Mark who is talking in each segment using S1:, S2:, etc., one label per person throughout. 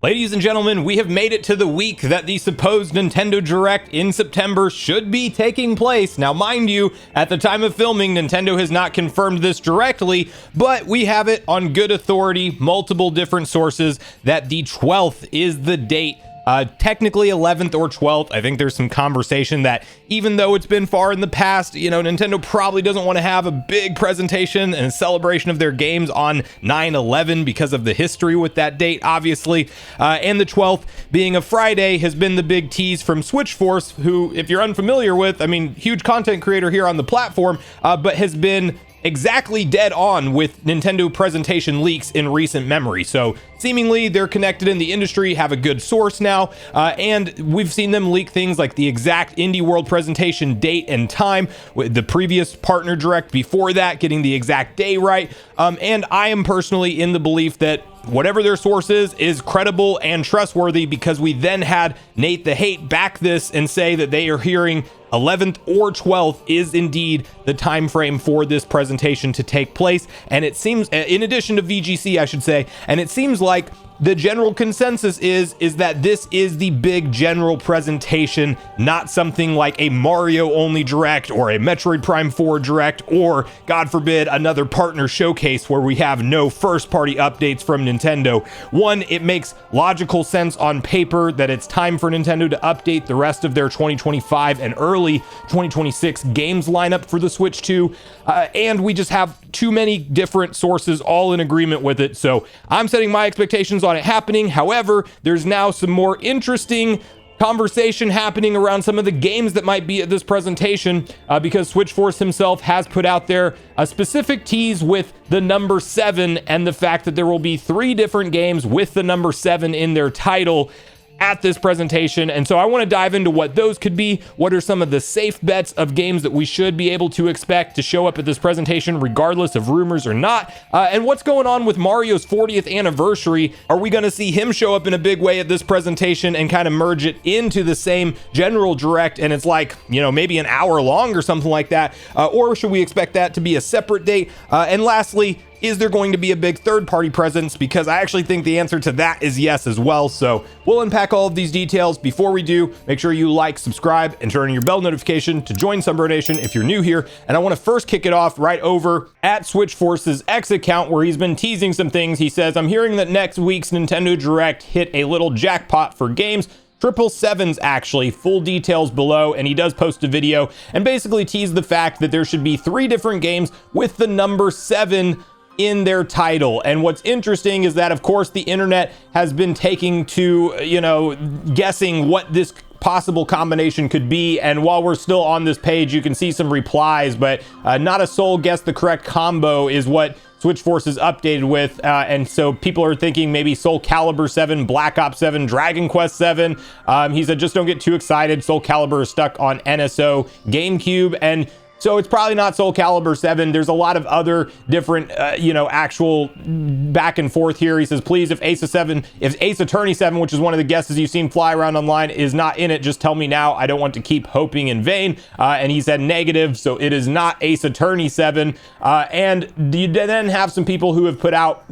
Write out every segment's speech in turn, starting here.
S1: Ladies and gentlemen, we have made it to the week that the supposed Nintendo Direct in September should be taking place. Now, mind you, at the time of filming, Nintendo has not confirmed this directly, but we have it on good authority, multiple different sources, that the 12th is the date. Technically 11th or 12th. I think there's some conversation that even though it's been far in the past, Nintendo probably doesn't want to have a big presentation and celebration of their games on 9/11 because of the history with that date, obviously. And the 12th being a Friday has been the big tease from Switchforce, who, if you're unfamiliar with, huge content creator here on the platform, but has been exactly dead on with Nintendo presentation leaks in recent memory. So seemingly they're connected in the industry, have a good source now, and we've seen them leak things like the exact Indie World presentation date and time, with the previous partner direct before that getting the exact day right. And I am personally in the belief that whatever their source is credible and trustworthy, because we then had Nate the Hate back this and say that they are hearing 11th or 12th is indeed the time frame for this presentation to take place. And it seems, in addition to VGC, I should say, and it seems like the general consensus is that this is the big general presentation, not something like a Mario only direct or a Metroid Prime 4 direct, or God forbid another partner showcase where we have no first party updates from Nintendo. One, it makes logical sense on paper that it's time for Nintendo to update the rest of their 2025 and early 2026 games lineup for the Switch 2, and we just have too many different sources all in agreement with it. So I'm setting my expectations on it happening. However, there's now some more interesting conversation happening around some of the games that might be at this presentation, because Switchforce himself has put out there a specific tease with the number 7 and the fact that there will be 3 different games with the number 7 in their title at this presentation. And so I want to dive into what those could be. What are some of the safe bets of games that we should be able to expect to show up at this presentation regardless of rumors or not, and what's going on with Mario's 40th anniversary. Are we going to see him show up in a big way at this presentation and kind of merge it into the same general direct, and it's like, maybe an hour long or something like that, or should we expect that to be a separate date? And lastly, is there going to be a big third-party presence? Because I actually think the answer to that is yes as well. So we'll unpack all of these details. Before we do, make sure you like, subscribe, and turn on your bell notification to join Sunbro Nation if you're new here. And I want to first kick it off right over at Switchforce's X account, where he's been teasing some things. He says, I'm hearing that next week's Nintendo Direct hit a little jackpot for games. 777s actually, full details below, and he does post a video and basically tease the fact that there should be 3 different games with the number 7 in their title. And what's interesting is that, of course, the internet has been taking to, guessing what this possible combination could be. And while we're still on this page, you can see some replies, but not a soul guessed the correct combo is what Switchforce is updated with, and so people are thinking maybe Soul Calibur 7, Black Ops 7, Dragon Quest 7. He said, just don't get too excited. Soul Calibur is stuck on NSO GameCube, and so it's probably not Soul Calibur 7. There's a lot of other different, actual back and forth here. He says, please, if Ace Attorney 7, which is one of the guesses you've seen fly around online, is not in it, just tell me now. I don't want to keep hoping in vain. And he said negative, so it is not Ace Attorney 7. And you then have some people who have put out,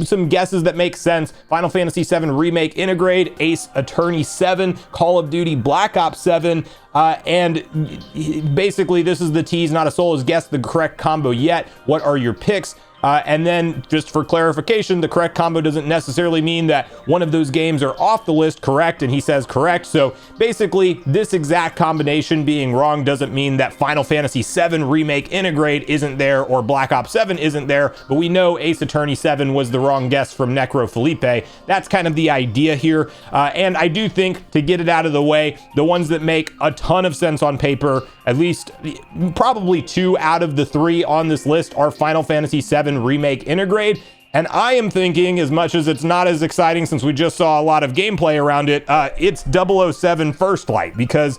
S1: some guesses that make sense. Final Fantasy 7 Remake Integrate, Ace Attorney 7, Call of Duty Black Ops 7, and basically this is the tease. Not a soul has guessed the correct combo yet. What are your picks? And then just for clarification, the correct combo doesn't necessarily mean that one of those games are off the list correct, and he says correct. So basically this exact combination being wrong doesn't mean that Final Fantasy 7 Remake Integrate isn't there or Black Ops 7 isn't there, but we know Ace Attorney 7 was the wrong guess from Necro Felipe. That's kind of the idea here. And I do think, to get it out of the way, the ones that make a ton of sense on paper, at least probably 2 out of the 3 on this list, are Final Fantasy 7 Remake Integrate. And I am thinking, as much as it's not as exciting since we just saw a lot of gameplay around it, it's 007 First Light, because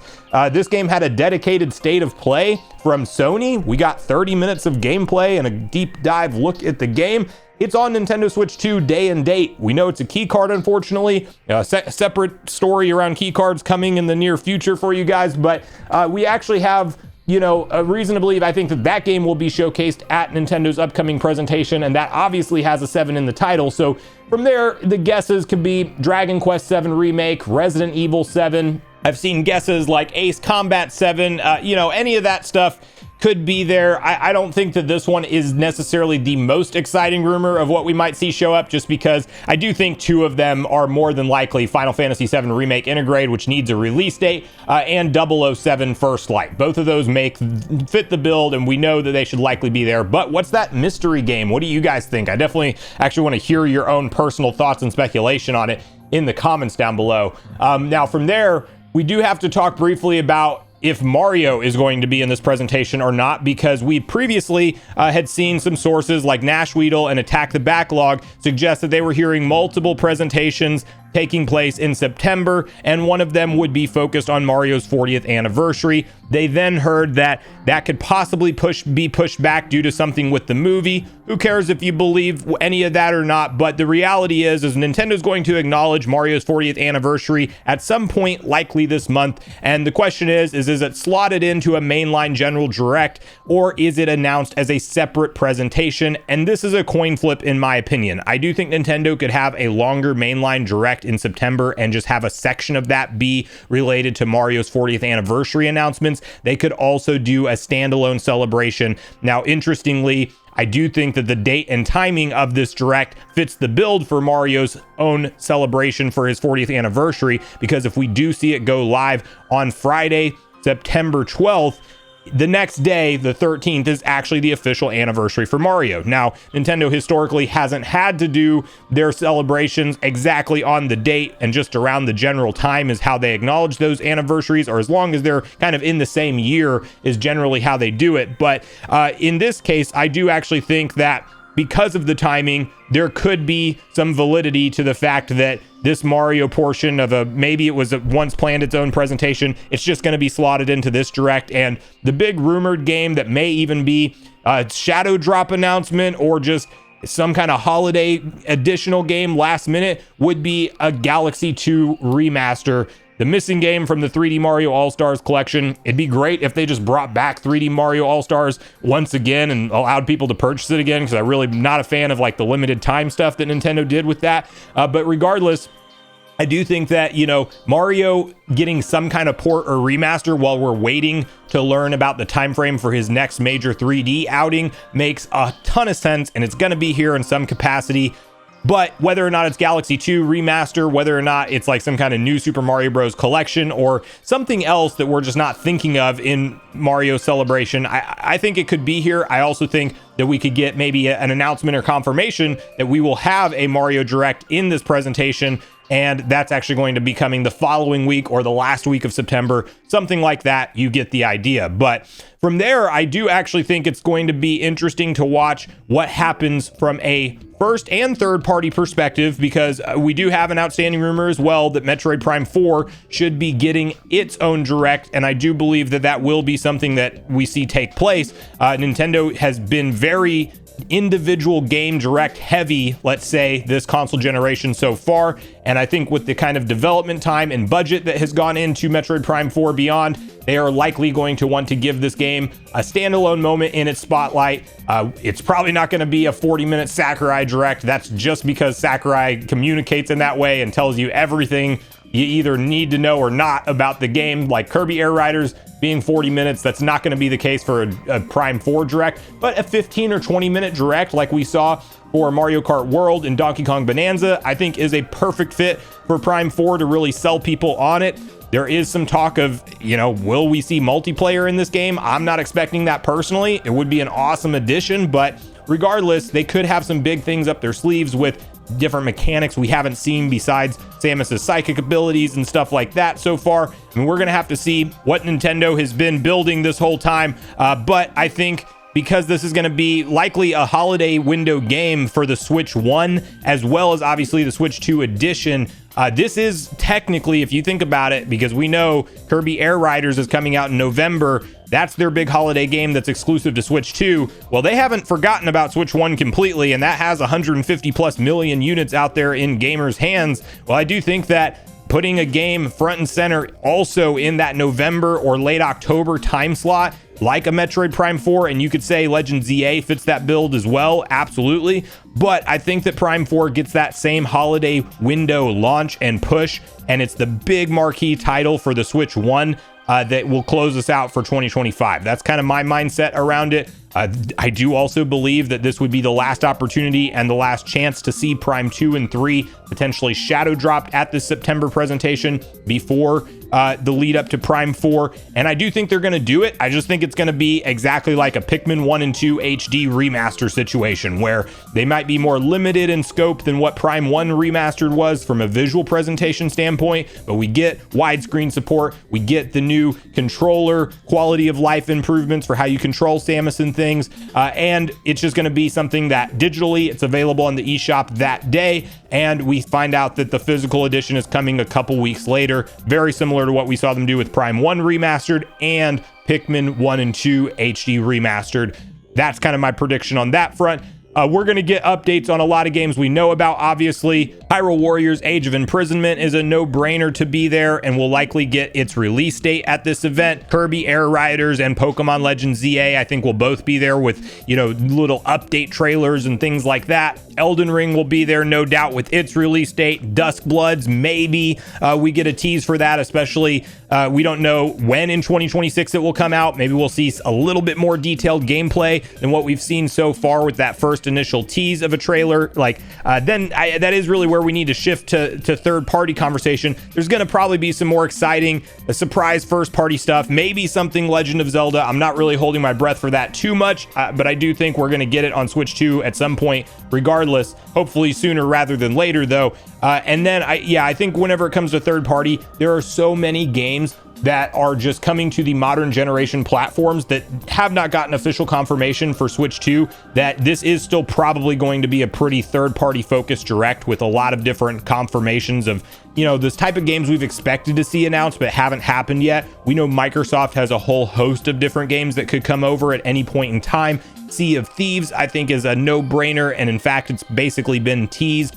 S1: this game had a dedicated state of play from Sony. We got 30 minutes of gameplay and a deep dive look at the game. It's on Nintendo Switch 2 day and date. We know it's a key card, unfortunately. A separate story around key cards coming in the near future for you guys, but we actually have reason to believe I think that game will be showcased at Nintendo's upcoming presentation, and that obviously has a 7 in the title. So from there, the guesses could be Dragon Quest 7 Remake, Resident Evil 7. I've seen guesses like Ace Combat 7, any of that stuff could be there. I don't think that this one is necessarily the most exciting rumor of what we might see show up, just because I do think 2 of them are more than likely Final Fantasy VII Remake Integrate, which needs a release date, and 007 First Light. Both of those fit the build, and we know that they should likely be there. But what's that mystery game? What do you guys think? I definitely actually want to hear your own personal thoughts and speculation on it in the comments down below. Now, from there, we do have to talk briefly about if Mario is going to be in this presentation or not, because we previously had seen some sources like Nashweedle and Attack the Backlog suggest that they were hearing multiple presentations taking place in September, and one of them would be focused on Mario's 40th anniversary. They then heard that could possibly be pushed back due to something with the movie. Who cares if you believe any of that or not, but the reality is Nintendo's going to acknowledge Mario's 40th anniversary at some point, likely this month. And the question is it slotted into a mainline general direct, or is it announced as a separate presentation? And this is a coin flip in my opinion. I do think Nintendo could have a longer mainline direct in September and just have a section of that be related to Mario's 40th anniversary announcements. They could also do a standalone celebration. Now, interestingly, I do think that the date and timing of this direct fits the build for Mario's own celebration for his 40th anniversary, because if we do see it go live on Friday, September 12th, the next day, the 13th, is actually the official anniversary for Mario. Now, Nintendo historically hasn't had to do their celebrations exactly on the date, and just around the general time is how they acknowledge those anniversaries, or as long as they're kind of in the same year is generally how they do it. But in this case, I do actually think that because of the timing, there could be some validity to the fact that this Mario portion of maybe it was once planned its own presentation, it's just going to be slotted into this direct. And the big rumored game that may even be a shadow drop announcement or just some kind of holiday additional game last minute would be a Galaxy 2 remaster, the missing game from the 3D Mario All-Stars collection. It'd be great if they just brought back 3D Mario All-Stars once again and allowed people to purchase it again, because I'm really not a fan of like the limited time stuff that Nintendo did with that. But regardless, I do think that, Mario getting some kind of port or remaster while we're waiting to learn about the time frame for his next major 3D outing makes a ton of sense, and it's going to be here in some capacity. But whether or not it's Galaxy 2 remaster, whether or not it's like some kind of new Super Mario Bros. Collection or something else that we're just not thinking of in Mario Celebration, I think it could be here. I also think that we could get maybe an announcement or confirmation that we will have a Mario Direct in this presentation, and that's actually going to be coming the following week or the last week of September, something like that. You get the idea. But from there, I do actually think it's going to be interesting to watch what happens from a first and third party perspective, because we do have an outstanding rumor as well that Metroid Prime 4 should be getting its own direct, and I do believe that will be something that we see take place. Nintendo has been very individual game direct heavy, let's say, this console generation so far, and I think with the kind of development time and budget that has gone into Metroid Prime 4 Beyond, they are likely going to want to give this game a standalone moment in its spotlight. It's probably not going to be a 40-minute Sakurai direct. That's just because Sakurai communicates in that way and tells you everything you either need to know or not about the game, like Kirby Air Riders being 40 minutes. That's not going to be the case for a Prime 4 direct, but a 15 or 20 minute direct like we saw for Mario Kart World and Donkey Kong Bonanza, I think is a perfect fit for Prime 4 to really sell people on it. There is some talk of, will we see multiplayer in this game? I'm not expecting that personally. It would be an awesome addition, but regardless, they could have some big things up their sleeves with different mechanics we haven't seen besides Samus's psychic abilities and stuff like that so far. We're going to have to see what Nintendo has been building this whole time. But I think because this is going to be likely a holiday window game for the Switch 1, as well as obviously the Switch 2 edition, this is technically, if you think about it, because we know Kirby Air Riders is coming out in November, that's their big holiday game that's exclusive to Switch 2. Well, they haven't forgotten about Switch 1 completely, and that has 150 plus million units out there in gamers' hands. Well, I do think that putting a game front and center also in that November or late October time slot, like a Metroid Prime 4, and you could say Legend ZA fits that build as well, absolutely. But I think that Prime 4 gets that same holiday window launch and push, and it's the big marquee title for the Switch 1 that will close us out for 2025. That's kind of my mindset around it. I do also believe that this would be the last opportunity and the last chance to see Prime 2 and 3 potentially shadow dropped at this September presentation before the lead up to Prime 4. And I do think they're going to do it. I just think it's going to be exactly like a Pikmin 1 and 2 HD remaster situation, where they might be more limited in scope than what Prime 1 remastered was from a visual presentation standpoint, but we get widescreen support, we get the new controller quality of life improvements for how you control Samus and things, and it's just going to be something that digitally it's available on the eShop that day, and we find out that the physical edition is coming a couple weeks later, very similar to what we saw them do with Prime 1 remastered and Pikmin 1 and 2 HD remastered. That's kind of my prediction on that front. We're going to get updates on a lot of games we know about, obviously. Hyrule Warriors Age of Imprisonment is a no-brainer to be there, and will likely get its release date at this event. Kirby Air Riders and Pokemon Legends ZA, I think, will both be there with, you know, little update trailers and things like that. Elden Ring will be there, no doubt, with its release date. Dusk Bloods, maybe we get a tease for that, especially we don't know when in 2026 it will come out. Maybe we'll see a little bit more detailed gameplay than what we've seen so far with that first initial tease of a trailer. Like that is really where we need to shift to third-party conversation. There's going to probably be some more exciting surprise first-party stuff, maybe something Legend of Zelda. I'm not really holding my breath for that too much, but I do think we're going to get it on Switch 2 at some point regardless, hopefully sooner rather than later though. And then I think whenever it comes to third party, there are so many games that are just coming to the modern generation platforms that have not gotten official confirmation for Switch 2, that this is still probably going to be a pretty third-party focused direct with a lot of different confirmations of, you know, this type of games we've expected to see announced but haven't happened yet. We know Microsoft has a whole host of different games that could come over at any point in time. Sea of Thieves, I think, is a no-brainer, and in fact, it's basically been teased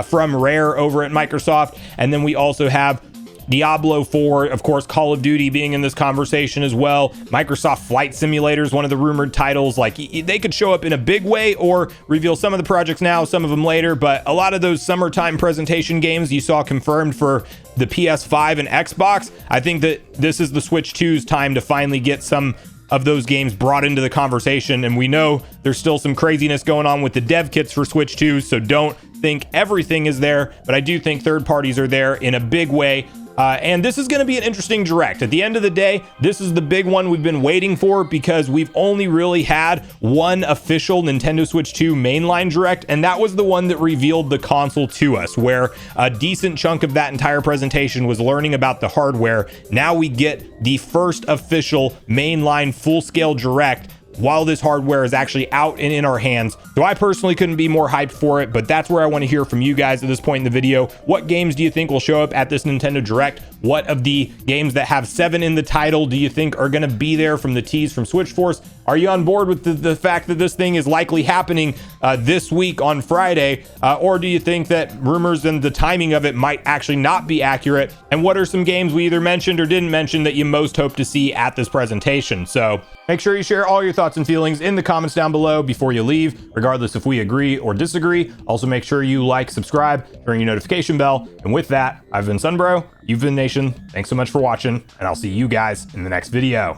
S1: from Rare over at Microsoft. And then we also have Diablo 4, of course, Call of Duty being in this conversation as well. Microsoft Flight Simulator is one of the rumored titles. Like, they could show up in a big way or reveal some of the projects now, some of them later, but a lot of those summertime presentation games you saw confirmed for the PS5 and Xbox, I think that this is the Switch 2's time to finally get some of those games brought into the conversation. And we know there's still some craziness going on with the dev kits for Switch 2, so don't think everything is there, but I do think third parties are there in a big way. And this is going to be an interesting direct. At the end of the day, this is the big one we've been waiting for, because we've only really had one official Nintendo Switch 2 mainline direct, and that was the one that revealed the console to us, where a decent chunk of that entire presentation was learning about the hardware. Now we get the first official mainline full-scale direct while this hardware is actually out and in our hands. So I personally couldn't be more hyped for it, but that's where I want to hear from you guys at this point in the video. What games do you think will show up at this Nintendo Direct? What of the games that have 7 in the title do you think are going to be there from the tease from Switch Force? Are you on board with the fact that this thing is likely happening this week on Friday? Or do you think that rumors and the timing of it might actually not be accurate? And what are some games we either mentioned or didn't mention that you most hope to see at this presentation? So make sure you share all your thoughts and feelings in the comments down below before you leave, regardless if we agree or disagree. Also, make sure you like, subscribe, turn your notification bell. And with that, I've been Sunbro, you've been Nation. Thanks so much for watching, and I'll see you guys in the next video.